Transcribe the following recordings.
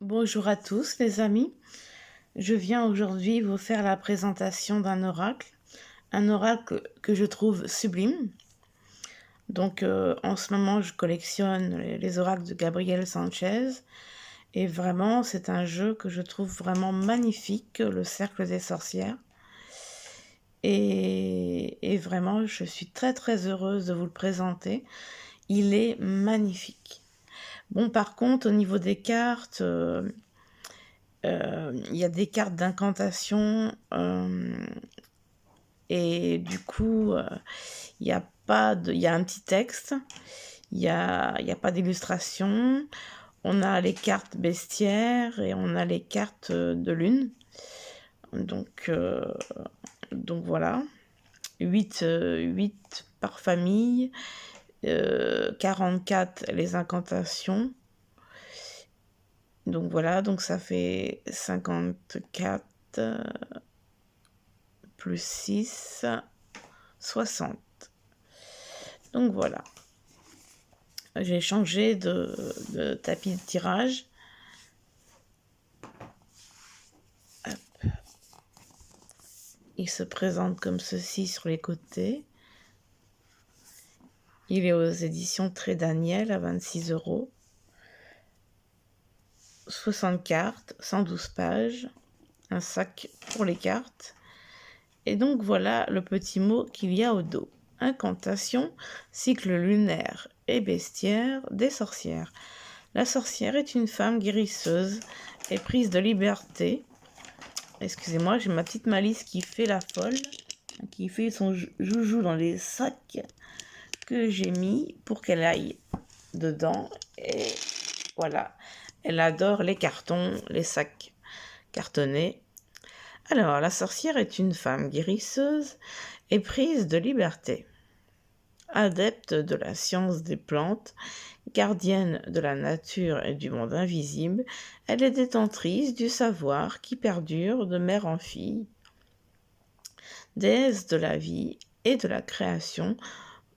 Bonjour à tous les amis, je viens aujourd'hui vous faire la présentation d'un un oracle que je trouve sublime. Donc en ce moment je collectionne les oracles de Gabriel Sanchez et vraiment c'est un jeu que je trouve vraiment magnifique, le cercle des sorcières. Et vraiment je suis très heureuse de vous le présenter, il est magnifique. Bon, par contre au niveau des cartes, il y a des cartes d'incantation et du coup, il y a pas de, il y a un petit texte, il y a pas d'illustration. On a les cartes bestiaires et on a les cartes de lune. Donc, euh, donc voilà, 8 par famille, 44 les incantations. Donc voilà, donc ça fait 54 plus 6, 60. Donc voilà. J'ai changé de tapis de tirage. Hop. Il se présente comme ceci sur les côtés. Il est aux éditions Très Daniel à 26 €. 60 cartes, 112 pages, un sac pour les cartes. Et donc voilà le petit mot qu'il y a au dos. Incantation, cycle lunaire et bestiaire des sorcières. La sorcière est une femme guérisseuse et prise de liberté. Excusez-moi, j'ai ma petite Malice qui fait la folle, qui fait son joujou dans les sacs que j'ai mis pour qu'elle aille dedans. Et voilà, elle adore les cartons, les sacs cartonnés. Alors, la sorcière est une femme guérisseuse et prise de liberté. Adepte de la science des plantes, gardienne de la nature et du monde invisible, elle est détentrice du savoir qui perdure de mère en fille. Déesse de la vie et de la création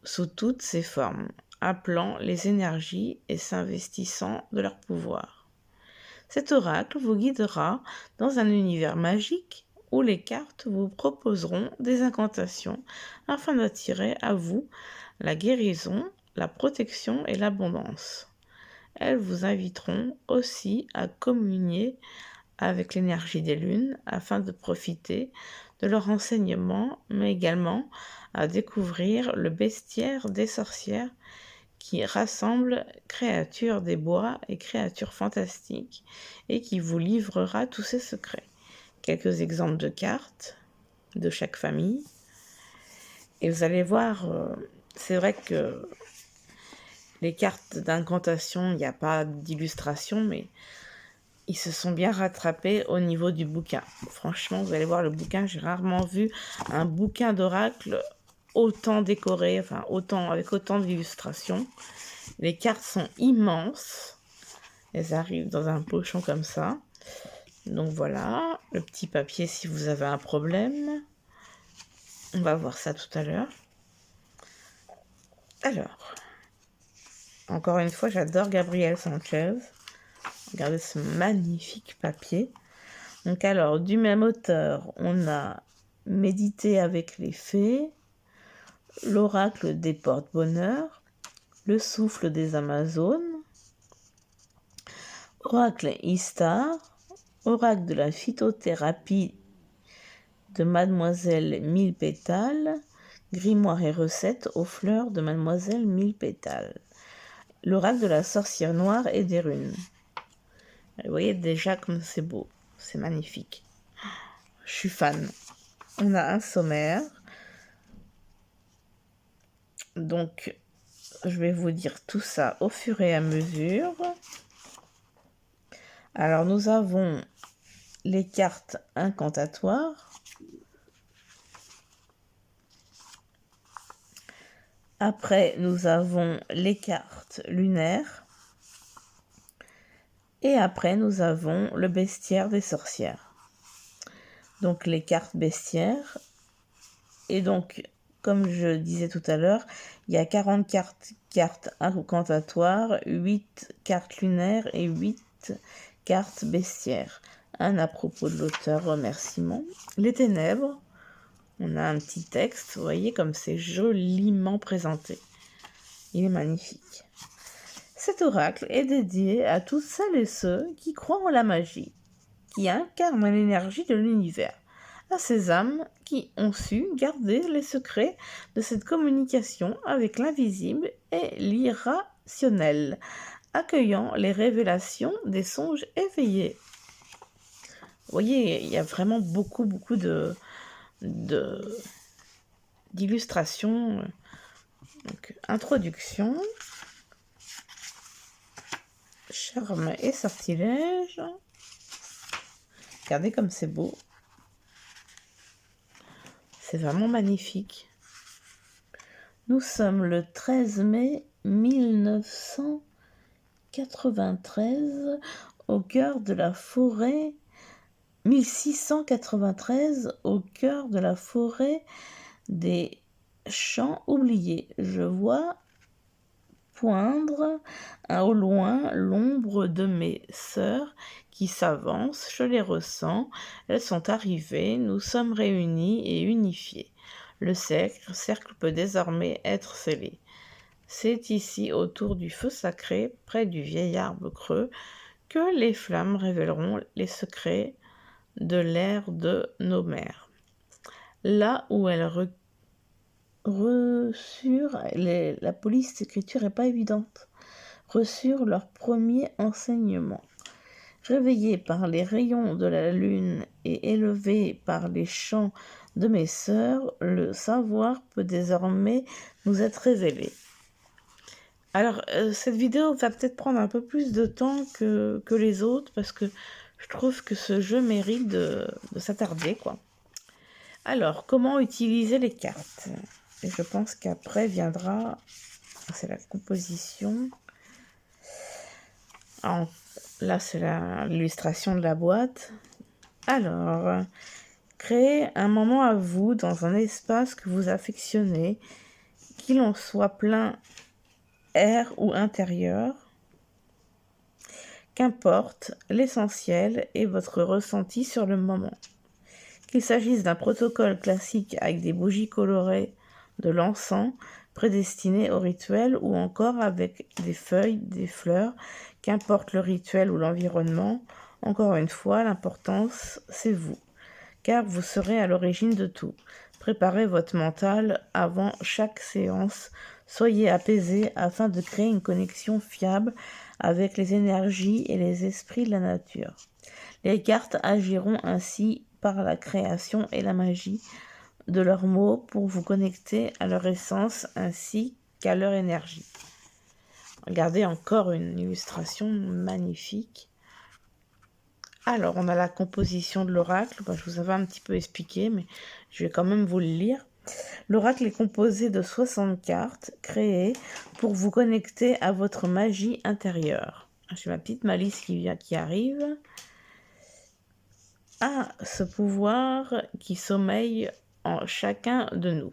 sous toutes ses formes, appelant les énergies et s'investissant de leur pouvoir. Cet oracle vous guidera dans un univers magique où les cartes vous proposeront des incantations afin d'attirer à vous la guérison, la protection et l'abondance. Elles vous inviteront aussi à communier avec l'énergie des lunes afin de profiter de leur enseignement, mais également à découvrir le bestiaire des sorcières qui rassemble créatures des bois et créatures fantastiques et qui vous livrera tous ses secrets. Quelques exemples de cartes de chaque famille. Et vous allez voir, c'est vrai que les cartes d'incantation, il n'y a pas d'illustration, mais ils se sont bien rattrapés au niveau du bouquin. Franchement, vous allez voir le bouquin, j'ai rarement vu un bouquin d'oracle autant décoré, enfin avec autant d'illustrations. Les cartes sont immenses. Elles arrivent dans un pochon comme ça. Donc voilà, le petit papier si vous avez un problème. On va voir ça tout à l'heure. Alors, encore une fois, j'adore Gabriel Sanchez. Regardez ce magnifique papier. Donc alors, du même auteur, on a Méditer avec les fées, L'oracle des porte-bonheur, Le souffle des Amazones, Oracle Istar, Oracle de la phytothérapie de Mademoiselle Mille Pétales, Grimoire et recettes aux fleurs de Mademoiselle Mille Pétales, l'oracle de la sorcière noire et des runes. Vous voyez déjà comme c'est beau, c'est magnifique. Je suis fan. On a un sommaire. Donc, je vais vous dire tout ça au fur et à mesure. Alors, nous avons les cartes incantatoires. Après, nous avons les cartes lunaires. Et après, nous avons le bestiaire des sorcières. Donc, les cartes bestiaires. Et donc, comme je disais tout à l'heure, il y a 40 cartes incantatoires, 8 cartes lunaires et 8 carte bestiaire. Un à propos de l'auteur, remerciement. Les ténèbres, on a un petit texte, vous voyez comme c'est joliment présenté. Il est magnifique. Cet oracle est dédié à toutes celles et ceux qui croient en la magie, qui incarnent l'énergie de l'univers, à ces âmes qui ont su garder les secrets de cette communication avec l'invisible et l'irrationnel, accueillant les révélations des songes éveillés. Vous voyez, il y a vraiment beaucoup d'illustrations. Donc, introduction, charme et sortilège. Regardez comme c'est beau. C'est vraiment magnifique. Nous sommes le 13 mai 1993 au cœur de la forêt 1693 au cœur de la forêt des champs oubliés. Je vois poindre au loin l'ombre de mes sœurs qui s'avancent, je les ressens, elles sont arrivées, nous sommes réunis et unifiés. Le cercle peut désormais être scellé. C'est ici, autour du feu sacré, près du vieil arbre creux, que les flammes révéleront les secrets de l'ère de nos mères. Là où elles reçurent, la police d'écriture n'est pas évidente, reçurent leur premier enseignement. Réveillés par les rayons de la lune et élevés par les chants de mes sœurs, le savoir peut désormais nous être révélé. Alors, cette vidéo va peut-être prendre un peu plus de temps que les autres parce que je trouve que ce jeu mérite de s'attarder, quoi. Alors, comment utiliser les cartes? Et je pense qu'après viendra, c'est la composition. Là, c'est l'illustration de la boîte. Alors, créez un moment à vous dans un espace que vous affectionnez, qu'il en soit plein air ou intérieur. Qu'importe, l'essentiel est votre ressenti sur le moment. Qu'il s'agisse d'un protocole classique avec des bougies colorées, de l'encens prédestiné au rituel ou encore avec des feuilles, des fleurs, qu'importe le rituel ou l'environnement, encore une fois, l'importance, c'est vous, car vous serez à l'origine de tout. Préparez votre mental avant chaque séance, soyez apaisé afin de créer une connexion fiable avec les énergies et les esprits de la nature. Les cartes agiront ainsi par la création et la magie de leurs mots pour vous connecter à leur essence ainsi qu'à leur énergie. Regardez encore une illustration magnifique. Alors, on a la composition de l'oracle. Je vous avais un petit peu expliqué, mais je vais quand même vous le lire. L'oracle est composé de 60 cartes créées pour vous connecter à votre magie intérieure. J'ai ma petite malice qui arrive. À ce pouvoir qui sommeille en chacun de nous.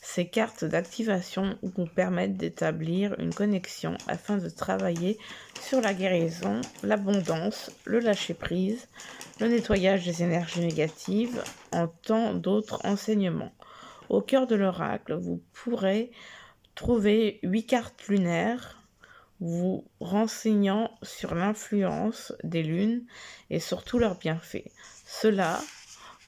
Ces cartes d'activation vous permettent d'établir une connexion afin de travailler sur la guérison, l'abondance, le lâcher-prise, le nettoyage des énergies négatives, en tant d'autres enseignements. Au cœur de l'oracle, vous pourrez trouver 8 cartes lunaires vous renseignant sur l'influence des lunes et sur tous leurs bienfaits. Cela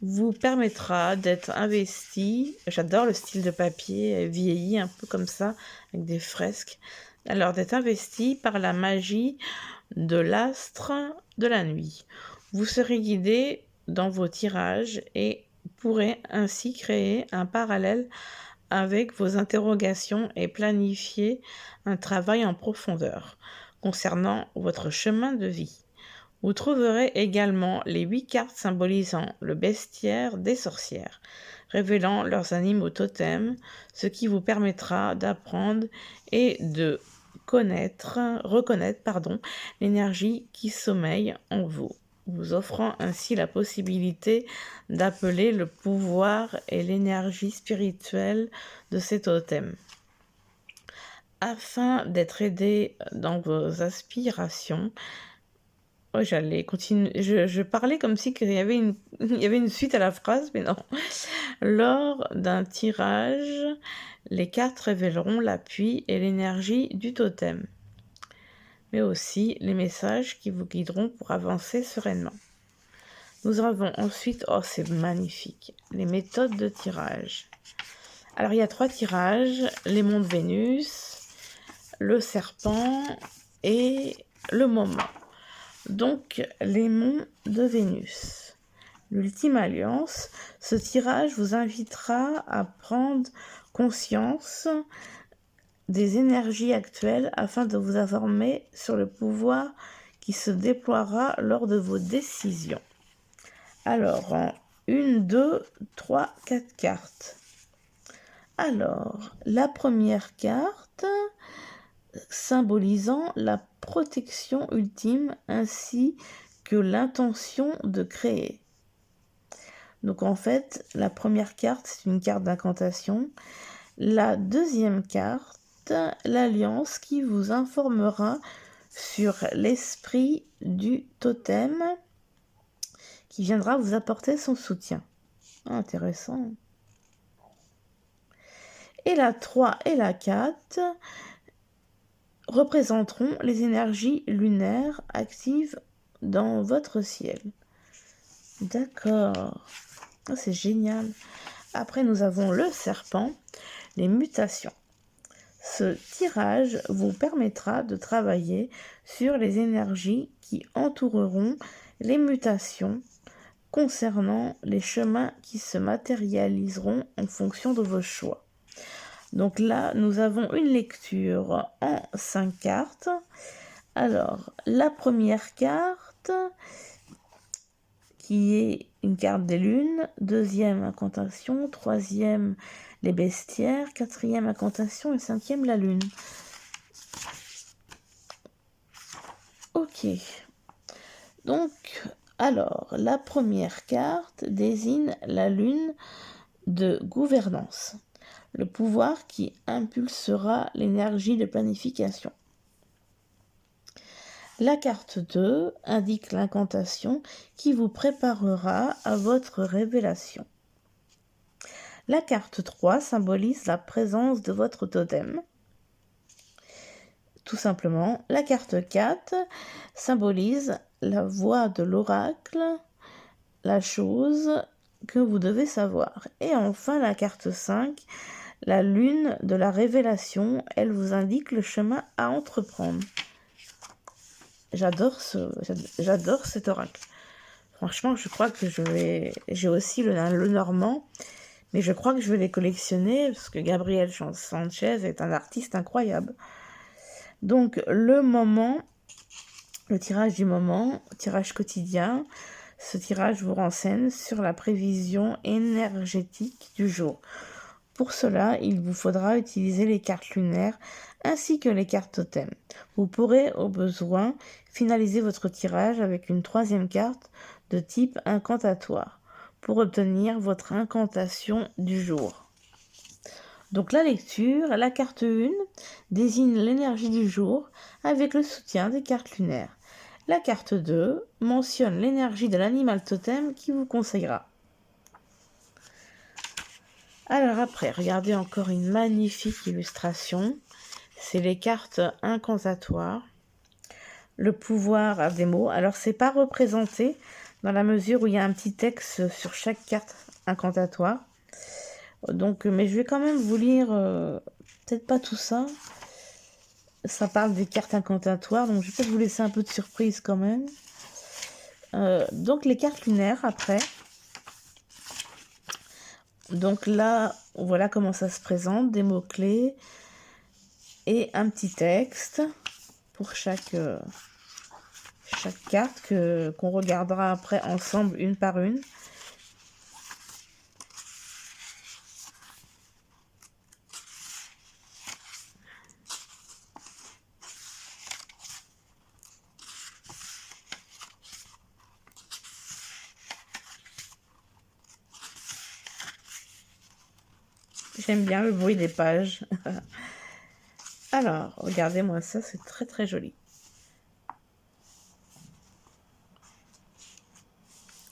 vous permettra d'être investi, j'adore le style de papier vieilli un peu comme ça, avec des fresques, alors d'être investi par la magie de l'astre de la nuit. Vous serez guidé dans vos tirages et pourrez ainsi créer un parallèle avec vos interrogations et planifier un travail en profondeur concernant votre chemin de vie. Vous trouverez également les 8 cartes symbolisant le bestiaire des sorcières, révélant leurs animaux totems, ce qui vous permettra d'apprendre et de reconnaître l'énergie qui sommeille en vous, vous offrant ainsi la possibilité d'appeler le pouvoir et l'énergie spirituelle de ces totems. Afin d'être aidé dans vos aspirations, Ouais, j'allais continuer. Je parlais comme si qu'il y avait il y avait une suite à la phrase, mais non. Lors d'un tirage, les cartes révéleront l'appui et l'énergie du totem, mais aussi les messages qui vous guideront pour avancer sereinement. Nous avons ensuite, oh c'est magnifique, les méthodes de tirage. Alors il y a 3 tirages, les monts de Vénus, le serpent et le moment. Donc les monts de Vénus. L'ultime alliance, ce tirage vous invitera à prendre conscience des énergies actuelles afin de vous informer sur le pouvoir qui se déploiera lors de vos décisions. Alors, en 1, 2, 3, 4 cartes. Alors, la première carte symbolisant la protection ultime ainsi que l'intention de créer. Donc en fait, la première carte, c'est une carte d'incantation. La deuxième carte, l'alliance qui vous informera sur l'esprit du totem qui viendra vous apporter son soutien. Intéressant. Et la 3 et la 4 représenteront les énergies lunaires actives dans votre ciel. D'accord. Oh, c'est génial. Après, nous avons le serpent, les mutations. Ce tirage vous permettra de travailler sur les énergies qui entoureront les mutations concernant les chemins qui se matérialiseront en fonction de vos choix. Donc là, nous avons une lecture en 5 cartes. Alors, la première carte, qui est une carte des lunes, deuxième incantation, troisième les bestiaires, quatrième incantation et cinquième la lune. Ok. Donc, alors, la première carte désigne la lune de gouvernance, le pouvoir qui impulsera l'énergie de planification. La carte 2 indique l'incantation qui vous préparera à votre révélation. La carte 3 symbolise la présence de votre totem. Tout simplement, la carte 4 symbolise la voix de l'oracle, la chose que vous devez savoir. Et enfin, la carte 5, la lune de la révélation, elle vous indique le chemin à entreprendre. J'adore cet oracle. Franchement, je crois que j'ai aussi le normand, mais je crois que je vais les collectionner parce que Gabriel Sanchez est un artiste incroyable. Donc, le tirage du moment, tirage quotidien, ce tirage vous renseigne sur la prévision énergétique du jour. Pour cela, il vous faudra utiliser les cartes lunaires ainsi que les cartes totem. Vous pourrez, au besoin, finaliser votre tirage avec une troisième carte de type incantatoire pour obtenir votre incantation du jour. Donc la lecture, la carte 1 désigne l'énergie du jour avec le soutien des cartes lunaires. La carte 2 mentionne l'énergie de l'animal totem qui vous conseillera. Alors après, regardez encore une magnifique illustration. C'est les cartes incantatoires. Le pouvoir des mots. Alors c'est pas représenté dans la mesure où il y a un petit texte sur chaque carte incantatoire. Donc, mais je vais quand même vous lire, peut-être pas tout ça. Ça parle des cartes incantatoires, donc je vais peut-être vous laisser un peu de surprise quand même. Donc les cartes lunaires après. Donc là, voilà comment ça se présente, des mots-clés et un petit texte pour chaque carte qu'on regardera après ensemble une par une. J'aime bien le bruit des pages. Alors, regardez-moi ça, c'est très très joli.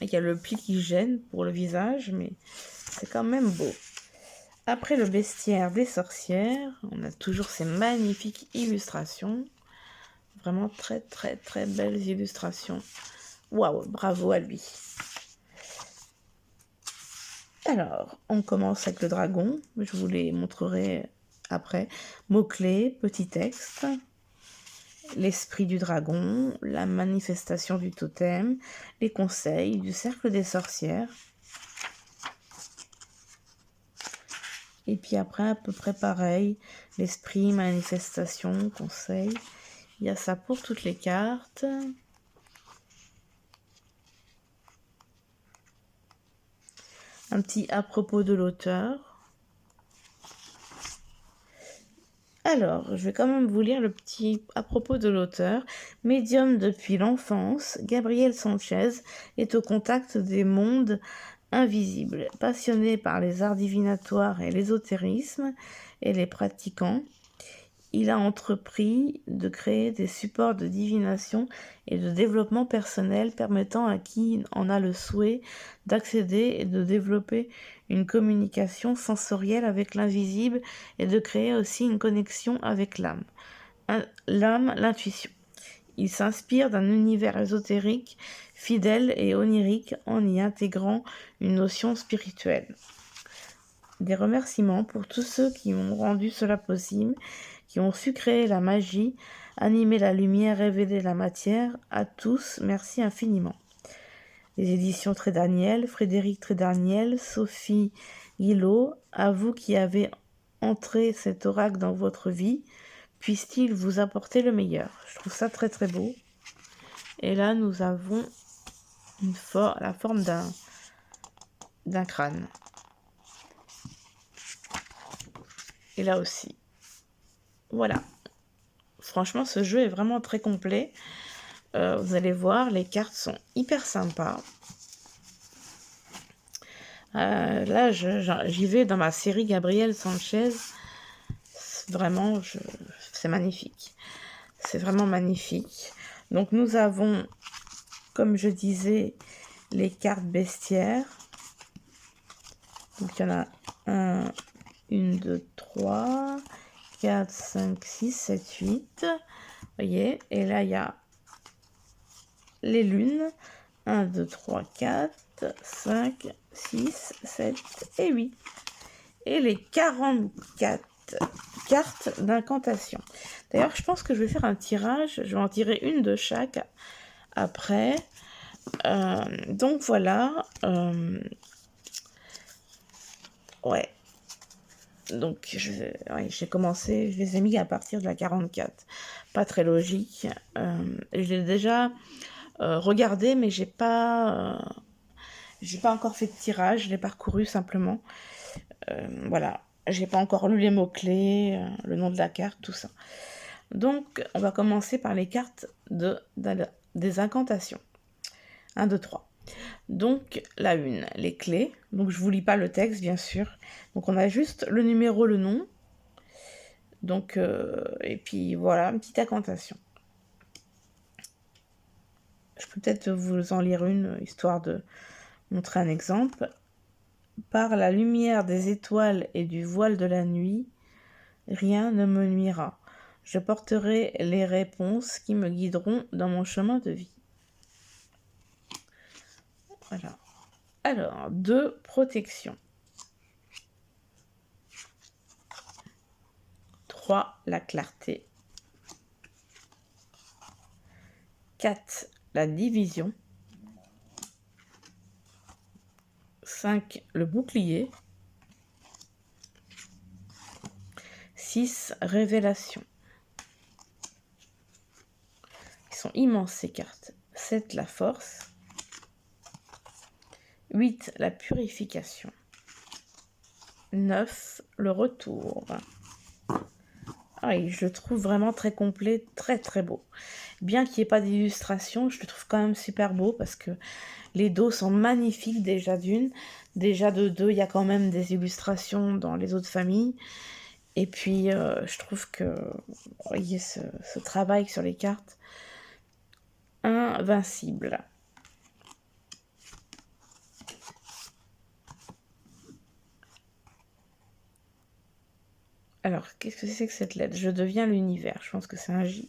Il y a le pli qui gêne pour le visage, mais c'est quand même beau. Après le bestiaire des sorcières, on a toujours ces magnifiques illustrations. Vraiment très très très belles illustrations. Waouh, bravo à lui. Alors, on commence avec le dragon. Je vous les montrerai après. Mots-clés, petit texte. L'esprit du dragon, la manifestation du totem, les conseils du cercle des sorcières. Et puis après, à peu près pareil, l'esprit, manifestation, conseil. Il y a ça pour toutes les cartes. Un petit à propos de l'auteur. Alors, je vais quand même vous lire le petit à propos de l'auteur. Médium depuis l'enfance, Gabriel Sanchez est au contact des mondes invisibles. Passionné par les arts divinatoires et l'ésotérisme et les pratiquants, il a entrepris de créer des supports de divination et de développement personnel permettant à qui en a le souhait d'accéder et de développer une communication sensorielle avec l'invisible et de créer aussi une connexion avec l'âme. L'âme, l'intuition. Il s'inspire d'un univers ésotérique, fidèle et onirique en y intégrant une notion spirituelle. Des remerciements pour tous ceux qui ont rendu cela possible, qui ont su créer la magie, animer la lumière, révéler la matière. À tous, merci infiniment. Les éditions Trédaniel, Frédéric Trédaniel, Sophie Guillot, à vous qui avez entré cet oracle dans votre vie, puisse-t-il vous apporter le meilleur. Je trouve ça très très beau. Et là, nous avons la forme d'un crâne. Et là aussi. Voilà. Franchement, ce jeu est vraiment très complet. Vous allez voir, les cartes sont hyper sympas. Là, j'y vais dans ma série Gabriel Sanchez. Vraiment, c'est magnifique. C'est vraiment magnifique. Donc, nous avons, comme je disais, les cartes bestiaires. Donc, il y en a 1, 2, 3, 4, 5, 6, 7, 8. Vous voyez, et là, il y a les lunes. 1, 2, 3, 4, 5, 6, 7 et 8. Et les 44 cartes d'incantation. D'ailleurs, je pense que je vais faire un tirage. Je vais en tirer une de chaque après. Donc voilà. Ouais. Donc j'ai commencé, je les ai mis à partir de la 44. Pas très logique. Je l'ai déjà regardé, mais j'ai pas encore fait de tirage. Je l'ai parcouru simplement. Voilà. J'ai pas encore lu les mots-clés, le nom de la carte, tout ça. Donc, on va commencer par les cartes des incantations. 1, 2, 3. Donc, la une, les clés. Donc, je vous lis pas le texte, bien sûr. Donc, on a juste le numéro, le nom. Donc, et puis voilà, une petite incantation. Je peux peut-être vous en lire une, histoire de montrer un exemple. Par la lumière des étoiles et du voile de la nuit, rien ne me nuira. Je porterai les réponses qui me guideront dans mon chemin de vie. Voilà. Alors, 2, protection. 3, la clarté. 4, la division. 5, le bouclier. 6, révélation. Ils sont immenses ces cartes. 7, la force. 8, la purification. 9, le retour. Ah, et je le trouve vraiment très complet, très très beau. Bien qu'il n'y ait pas d'illustration, je le trouve quand même super beau parce que les dos sont magnifiques déjà d'une. Déjà de deux, il y a quand même des illustrations dans les autres familles. Et puis, je trouve que, vous voyez, ce travail sur les cartes, invincible. Alors, qu'est-ce que c'est que cette lettre? Je deviens l'univers. Je pense que c'est un J.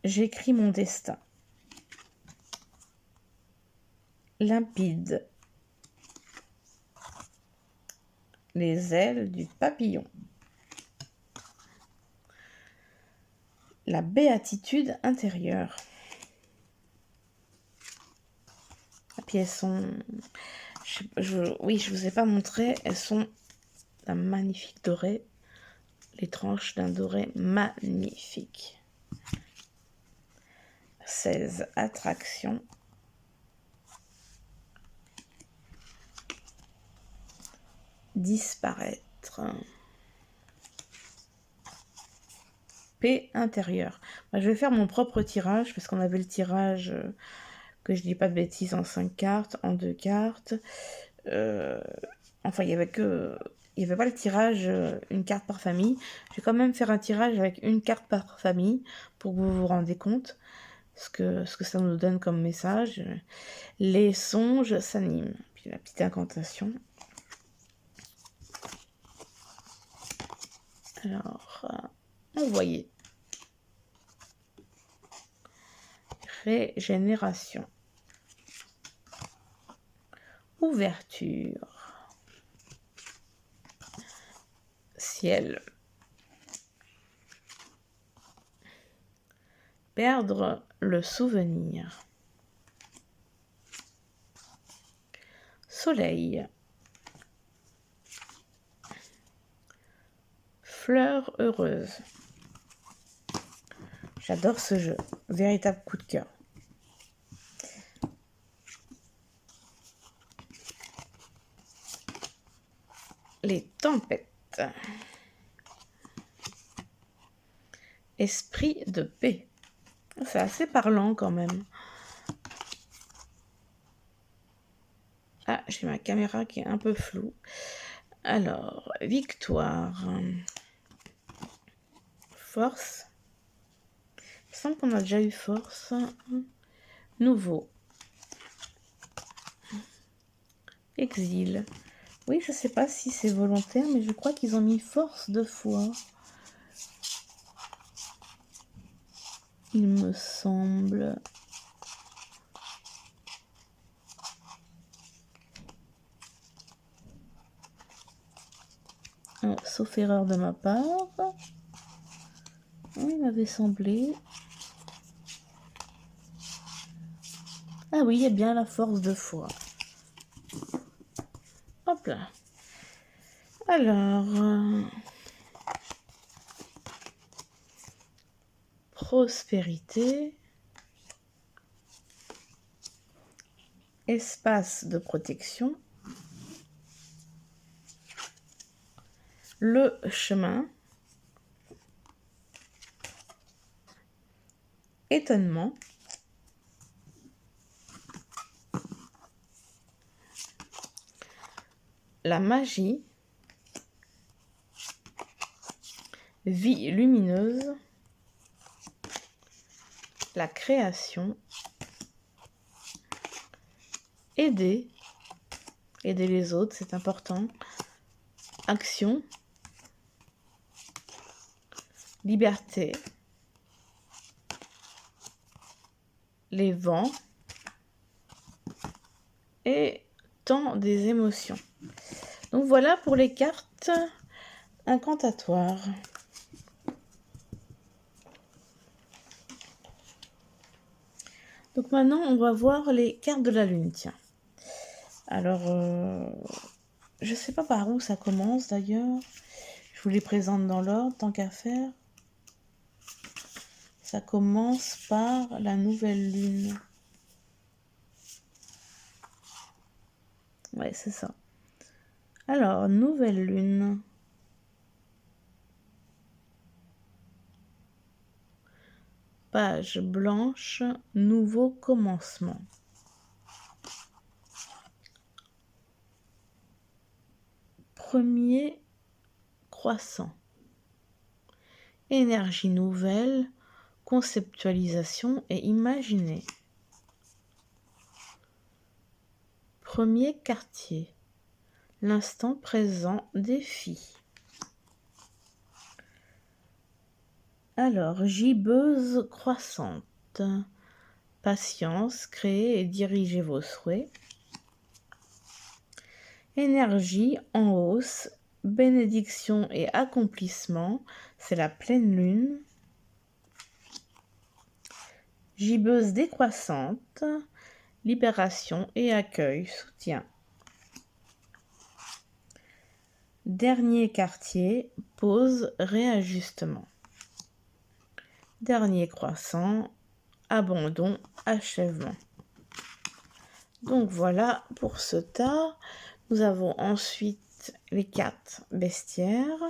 J'écris mon destin. Limpide. Les ailes du papillon. La béatitude intérieure. Et puis elles sont... oui, je ne vous ai pas montré. Elles sont d'un magnifique doré. Les tranches d'un doré magnifique. 16 attractions. Disparaître. Paix intérieure. Moi, je vais faire mon propre tirage parce qu'on avait le tirage, que je dis pas de bêtises, en 5 cartes, en 2 cartes. Enfin, il y avait pas le tirage une carte par famille. Je vais quand même faire un tirage avec une carte par famille pour que vous vous rendez compte ce que ça nous donne comme message. Les songes s'animent. Puis la petite incantation. Alors, envoyer. Régénération. Ouverture. Ciel. Perdre le souvenir. Soleil. Fleur heureuse. J'adore ce jeu. Véritable coup de cœur. Les tempêtes. Esprit de paix. C'est assez parlant quand même. Ah, j'ai ma caméra qui est un peu floue. Alors, victoire. Force. Il me semble qu'on a déjà eu force. Nouveau. Exil. Oui, je sais pas si c'est volontaire, mais je crois qu'ils ont mis force 2 fois. Il me semble. Sauf erreur de ma part. Il m'avait semblé. Ah oui, il y a bien la force 2 fois. Hop là. Alors... prospérité. Espace de protection. Le chemin. Étonnement. La magie. Vie lumineuse. La création. Aider. Aider les autres, c'est important. Action. Liberté. Les vents. Et temps des émotions. Donc voilà pour les cartes incantatoires. Donc maintenant, on va voir les cartes de la lune, tiens. Alors, je sais pas par où ça commence d'ailleurs. Je vous les présente dans l'ordre, tant qu'à faire. Ça commence par la nouvelle lune. Ouais, c'est ça. Alors, nouvelle lune. Page blanche, nouveau commencement. Premier croissant. Énergie nouvelle, conceptualisation et imaginer. Premier quartier. L'instant présent défi. Alors, gibbeuse croissante. Patience, créez et dirigez vos souhaits. Énergie en hausse, bénédiction et accomplissement, c'est la pleine lune. Gibbeuse décroissante, libération et accueil, soutien. Dernier quartier, pause, réajustement. Dernier croissant, abandon, achèvement. Donc voilà pour ce tas. Nous avons ensuite les 4 bestiaires.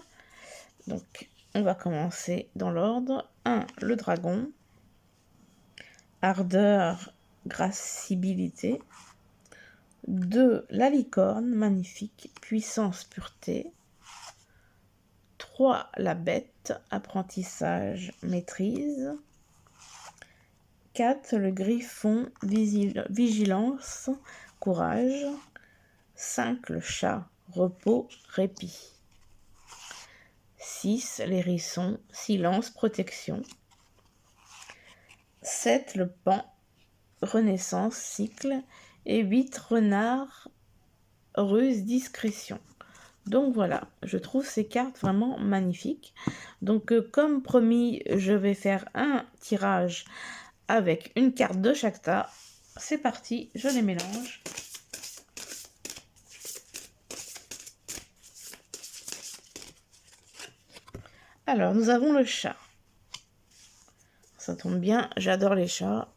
Donc on va commencer dans l'ordre. 1. Le dragon. Ardeur, gracibilité. 2. La licorne, magnifique, puissance, pureté. 3. La bête, apprentissage, maîtrise. 4. Le griffon, vigilance, courage. 5. Le chat, repos, répit. 6. L'hérisson, silence, protection. 7. Le paon, renaissance, cycle. Et 8. Renard, ruse, discrétion. Donc voilà, je trouve ces cartes vraiment magnifiques. Donc comme promis, je vais faire un tirage avec une carte de chaque tas. C'est parti, je les mélange. Alors, nous avons le chat. Ça tombe bien, j'adore les chats.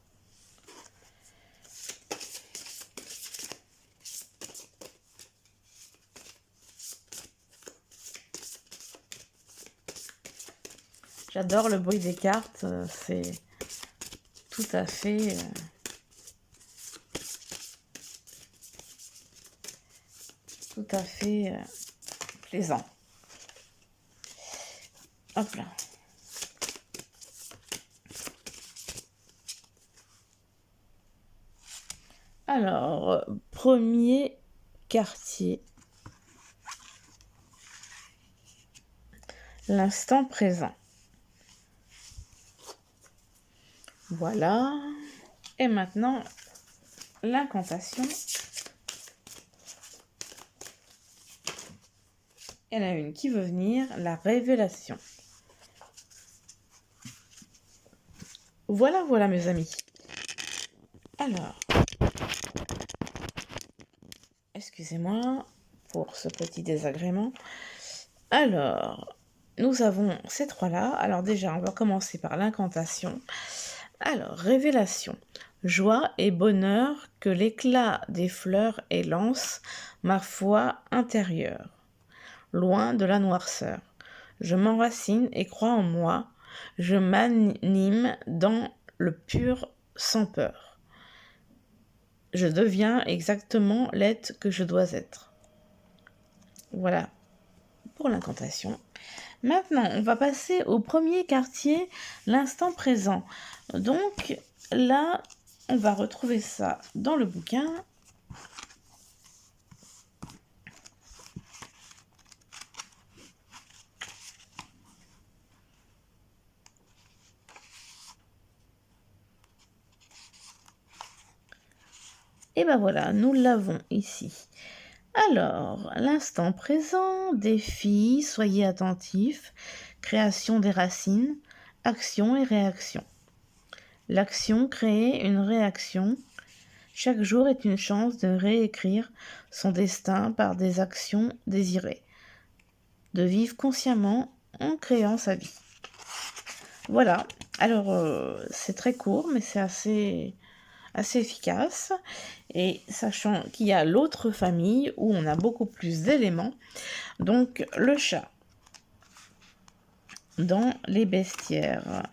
J'adore le bruit des cartes, c'est tout à fait plaisant. Hop là. Alors, premier quartier. L'instant présent. Voilà. Et maintenant, l'incantation. Il y en a une qui veut venir, la révélation. Voilà, voilà mes amis. Alors, excusez-moi pour ce petit désagrément. Alors, nous avons ces trois-là. Alors déjà, on va commencer par l'incantation. Alors, révélation. Joie et bonheur que l'éclat des fleurs élance ma foi intérieure, loin de la noirceur. Je m'enracine et crois en moi, je m'anime dans le pur sans peur. Je deviens exactement l'être que je dois être. Voilà pour l'incantation. Maintenant, on va passer au premier quartier, l'instant présent. Donc là, on va retrouver ça dans le bouquin. Et ben voilà, nous l'avons ici. Alors, l'instant présent, défi, soyez attentifs, création des racines, action et réaction. L'action crée une réaction. Chaque jour est une chance de réécrire son destin par des actions désirées, de vivre consciemment en créant sa vie. Voilà, alors c'est très court, mais c'est assez efficace. Et sachant qu'il y a l'autre famille où on a beaucoup plus d'éléments, donc le chat dans les bestiaires.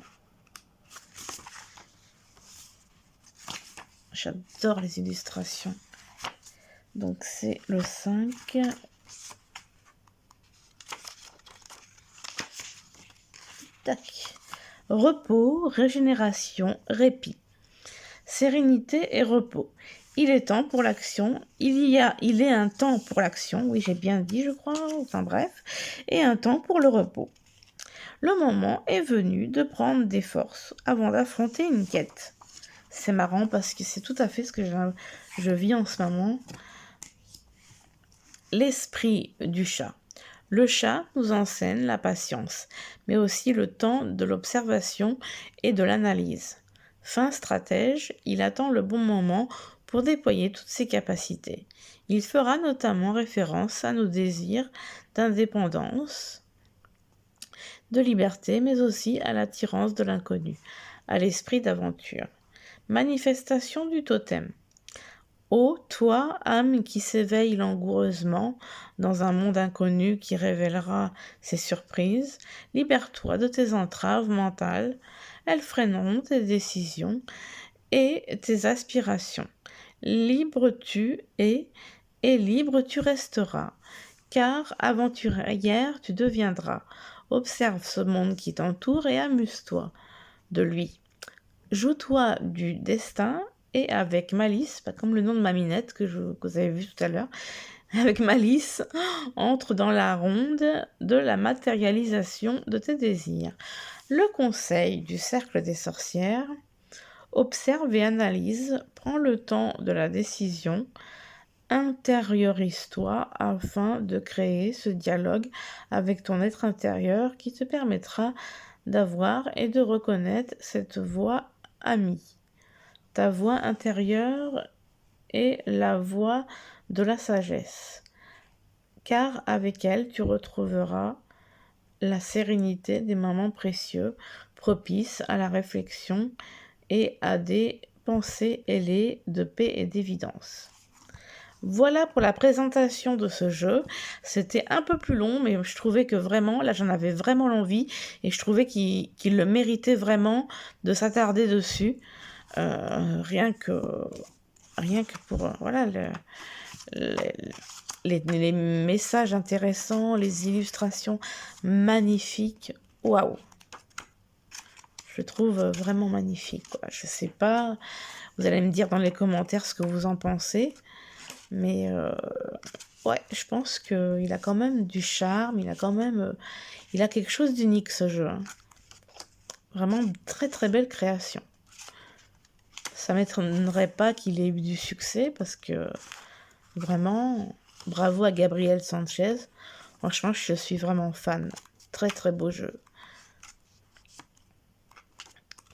J'adore les illustrations. Donc c'est le 5. Tac. Repos, régénération, répit. Sérénité et repos. Il est temps pour l'action. Il est un temps pour l'action. Oui, j'ai bien dit, je crois. Enfin bref. Et un temps pour le repos. Le moment est venu de prendre des forces avant d'affronter une quête. C'est marrant parce que c'est tout à fait ce que je vis en ce moment. L'esprit du chat. Le chat nous enseigne la patience, mais aussi le temps de l'observation et de l'analyse. Fin stratège, il attend le bon moment pour déployer toutes ses capacités. Il fera notamment référence à nos désirs d'indépendance, de liberté, mais aussi à l'attirance de l'inconnu, à l'esprit d'aventure. Manifestation du totem. Ô toi, âme qui s'éveille langoureusement dans un monde inconnu qui révélera ses surprises, libère-toi de tes entraves mentales, elles freineront tes décisions et tes aspirations. Libre tu es, et libre tu resteras, car aventurière tu deviendras. Observe ce monde qui t'entoure et amuse-toi de lui. Joue-toi du destin et avec malice, pas comme le nom de ma minette que vous avez vu tout à l'heure, avec malice, entre dans la ronde de la matérialisation de tes désirs. Le conseil du cercle des sorcières: observe et analyse, prends le temps de la décision, intériorise-toi afin de créer ce dialogue avec ton être intérieur qui te permettra d'avoir et de reconnaître cette voix amie. Ta voix intérieure est la voix de la sagesse, car avec elle tu retrouveras la sérénité des moments précieux, propices à la réflexion et à des pensées ailées de paix et d'évidence. Voilà pour la présentation de ce jeu. C'était un peu plus long, mais je trouvais que vraiment, là j'en avais vraiment l'envie, et je trouvais qu'il le méritait vraiment de s'attarder dessus. Rien que pour voilà les messages intéressants, les illustrations magnifiques. Waouh, je trouve vraiment magnifique, quoi. Je sais pas, vous allez me dire dans les commentaires ce que vous en pensez, mais ouais, je pense qu'il a quand même du charme, il a quelque chose d'unique, ce jeu, hein. Vraiment très très belle création. Ça m'étonnerait pas qu'il ait eu du succès parce que vraiment, bravo à Gabriel Sanchez. Franchement, je suis vraiment fan. Très très beau jeu.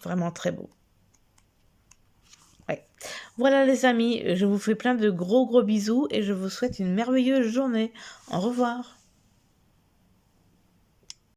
Vraiment très beau. Ouais. Voilà les amis, je vous fais plein de gros bisous et je vous souhaite une merveilleuse journée. Au revoir.